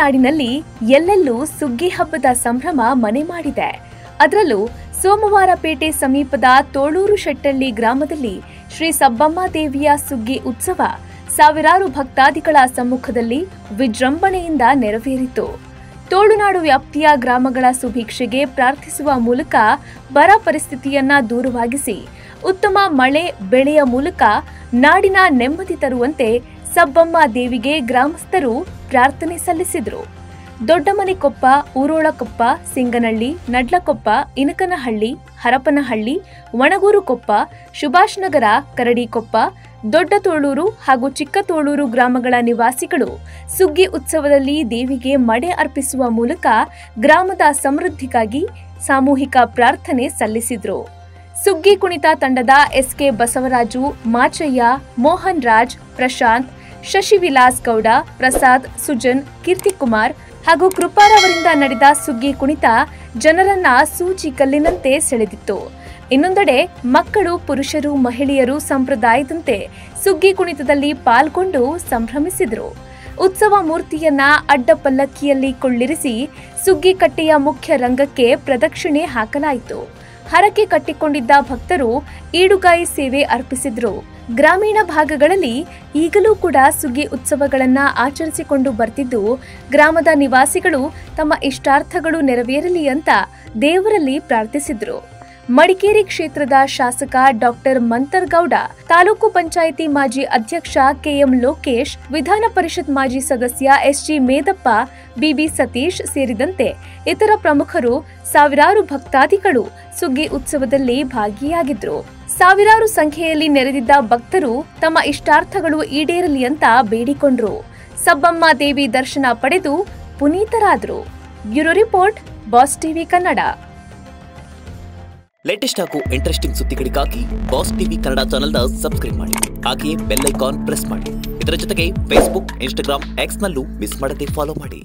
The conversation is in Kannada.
ನಾಡಿನಲ್ಲಿ ಎಲ್ಲೆಲ್ಲೂ ಸುಗ್ಗಿ ಹಬ್ಬದ ಸಂಭ್ರಮ ಮನೆ ಮಾಡಿದೆ. ಅದರಲ್ಲೂ ಸೋಮವಾರಪೇಟೆ ಸಮೀಪದ ತೋಳೂರು ಶೆಟ್ಟಳ್ಳಿ ಗ್ರಾಮದಲ್ಲಿ ಶ್ರೀ ಸಬ್ಬಮ್ಮ ದೇವಿಯ ಸುಗ್ಗಿ ಉತ್ಸವ ಸಾವಿರಾರು ಭಕ್ತಾದಿಗಳ ಸಮ್ಮುಖದಲ್ಲಿ ವಿಜೃಂಭಣೆಯಿಂದ ನೆರವೇರಿತು. ತೋಳುನಾಡು ವ್ಯಾಪ್ತಿಯ ಗ್ರಾಮಗಳ ಸುಭಿಕ್ಷೆಗೆ ಪ್ರಾರ್ಥಿಸುವ ಮೂಲಕ ಬರ ಪರಿಸ್ಥಿತಿಯನ್ನ ದೂರವಾಗಿಸಿ ಉತ್ತಮ ಮಳೆ ಬೆಳೆಯ ಮೂಲಕ ನಾಡಿನ ನೆಮ್ಮದಿ ತರುವಂತೆ ಸಬ್ಬಮ್ಮ ದೇವಿಗೆ ಗ್ರಾಮಸ್ಥರು ಪ್ರಾರ್ಥನೆ ಸಲ್ಲಿಸಿದರು. ದೊಡ್ಡಮನೆಕೊಪ್ಪ, ಊರೋಳಕೊಪ್ಪ, ಸಿಂಗನಹಳ್ಳಿ, ನಡ್ಲಕೊಪ್ಪ, ಇನಕನಹಳ್ಳಿ, ಹರಪನಹಳ್ಳಿ, ವಣಗೂರುಕೊಪ್ಪ, ಸುಭಾಷ್ ನಗರ, ಕರಡಿಕೊಪ್ಪ, ದೊಡ್ಡ ತೋಳೂರು ಹಾಗೂ ಚಿಕ್ಕ ತೋಳೂರು ಗ್ರಾಮಗಳ ನಿವಾಸಿಗಳು ಸುಗ್ಗಿ ಉತ್ಸವದಲ್ಲಿ ದೇವಿಗೆ ಮಡೆ ಅರ್ಪಿಸುವ ಮೂಲಕ ಗ್ರಾಮದ ಸಮೃದ್ಧಿಗಾಗಿ ಸಾಮೂಹಿಕ ಪ್ರಾರ್ಥನೆ ಸಲ್ಲಿಸಿದರು. ಸುಗ್ಗಿ ಕುಣಿತ ತಂಡದ ಎಸ್ಕೆ ಬಸವರಾಜು, ಮಾಚಯ್ಯ, ಮೋಹನ್ ರಾಜ್, ಪ್ರಶಾಂತ್, ಶಶಿವಿಲಾಸ್ ಗೌಡ, ಪ್ರಸಾದ್, ಸುಜನ್, ಕೀರ್ತಿಕುಮಾರ್ ಹಾಗೂ ಕೃಪಾರವರಿಂದ ನಡೆದ ಸುಗ್ಗಿ ಕುಣಿತ ಜನರನ್ನ ಸೂಜಿ ಕಲ್ಲಿನಂತೆ ಸೆಳೆದಿತ್ತು. ಇನ್ನೊಂದೆಡೆ ಮಕ್ಕಳು, ಪುರುಷರು, ಮಹಿಳೆಯರು ಸಂಪ್ರದಾಯದಂತೆ ಸುಗ್ಗಿ ಕುಣಿತದಲ್ಲಿ ಪಾಲ್ಗೊಂಡು ಸಂಭ್ರಮಿಸಿದರು. ಉತ್ಸವ ಮೂರ್ತಿಯನ್ನ ಅಡ್ಡ ಪಲ್ಲಕ್ಕಿಯಲ್ಲಿ ಕೊಳ್ಳಿರಿಸಿ ಸುಗ್ಗಿ ಕಟ್ಟೆಯ ಮುಖ್ಯ ರಂಗಕ್ಕೆ ಪ್ರದಕ್ಷಿಣೆ ಹಾಕಲಾಯಿತು. ಹರಕೆ ಕಟ್ಟಿಕೊಂಡಿದ್ದ ಭಕ್ತರು ಈಡುಗಾಯಿ ಸೇವೆ ಅರ್ಪಿಸಿದ್ರು. ಗ್ರಾಮೀಣ ಭಾಗಗಳಲ್ಲಿ ಈಗಲೂ ಕೂಡ ಸುಗ್ಗಿ ಉತ್ಸವಗಳನ್ನ ಆಚರಿಸಿಕೊಂಡು ಬರ್ತಿದ್ದು, ಗ್ರಾಮದ ನಿವಾಸಿಗಳು ತಮ್ಮ ಇಷ್ಟಾರ್ಥಗಳು ನೆರವೇರಲಿ ಅಂತ ದೇವರಲ್ಲಿ ಪ್ರಾರ್ಥಿಸಿದ್ರು. ಮಡಿಕೇರಿ ಕ್ಷೇತ್ರದ ಶಾಸಕ ಡಾಕ್ಟರ್ ಮಂತರ್ಗೌಡ, ತಾಲೂಕು ಪಂಚಾಯಿತಿ ಮಾಜಿ ಅಧ್ಯಕ್ಷ ಕೆಎಂ ಲೋಕೇಶ್, ವಿಧಾನ ಪರಿಷತ್ ಮಾಜಿ ಸದಸ್ಯ ಎಸ್ಜಿ ಮೇದಪ್ಪ, ಬಿಬಿ ಸತೀಶ್ ಸೇರಿದಂತೆ ಇತರ ಪ್ರಮುಖರು, ಸಾವಿರಾರು ಭಕ್ತಾದಿಗಳು ಸುಗ್ಗಿ ಉತ್ಸವದಲ್ಲಿ ಭಾಗಿಯಾಗಿದ್ರು. ಸಾವಿರಾರು ಸಂಖ್ಯೆಯಲ್ಲಿ ನೆರೆದಿದ್ದ ಭಕ್ತರು ತಮ್ಮ ಇಷ್ಟಾರ್ಥಗಳು ಈಡೇರಲಿ ಅಂತ ಬೇಡಿಕೊಂಡ್ರು. ಸಬ್ಬಮ್ಮ ದೇವಿ ದರ್ಶನ ಪಡೆದು ಪುನೀತರಾದ್ರು. Bureau report, boss TV Kannada. Latest ಹಾಗೂ ಇಂಟ್ರೆಸ್ಟಿಂಗ್ ಸುದ್ದಿಗಳಿಗಾಗಿ ಬಾಸ್ ಟಿವಿ ಕನ್ನಡ ಚಾನೆಲ್ನ ಸಬ್ಸ್ಕ್ರೈಬ್ ಮಾಡಿ. ಹಾಗೆಯೇ ಬೆಲ್ ಐಕಾನ್ ಪ್ರೆಸ್ ಮಾಡಿ. ಇದರ ಜೊತೆಗೆ ಫೇಸ್ಬುಕ್, ಇನ್ಸ್ಟಾಗ್ರಾಮ್, ಎಕ್ಸ್ ನಲ್ಲೂ ಮಿಸ್ ಮಾಡದೆ ಫಾಲೋ ಮಾಡಿ.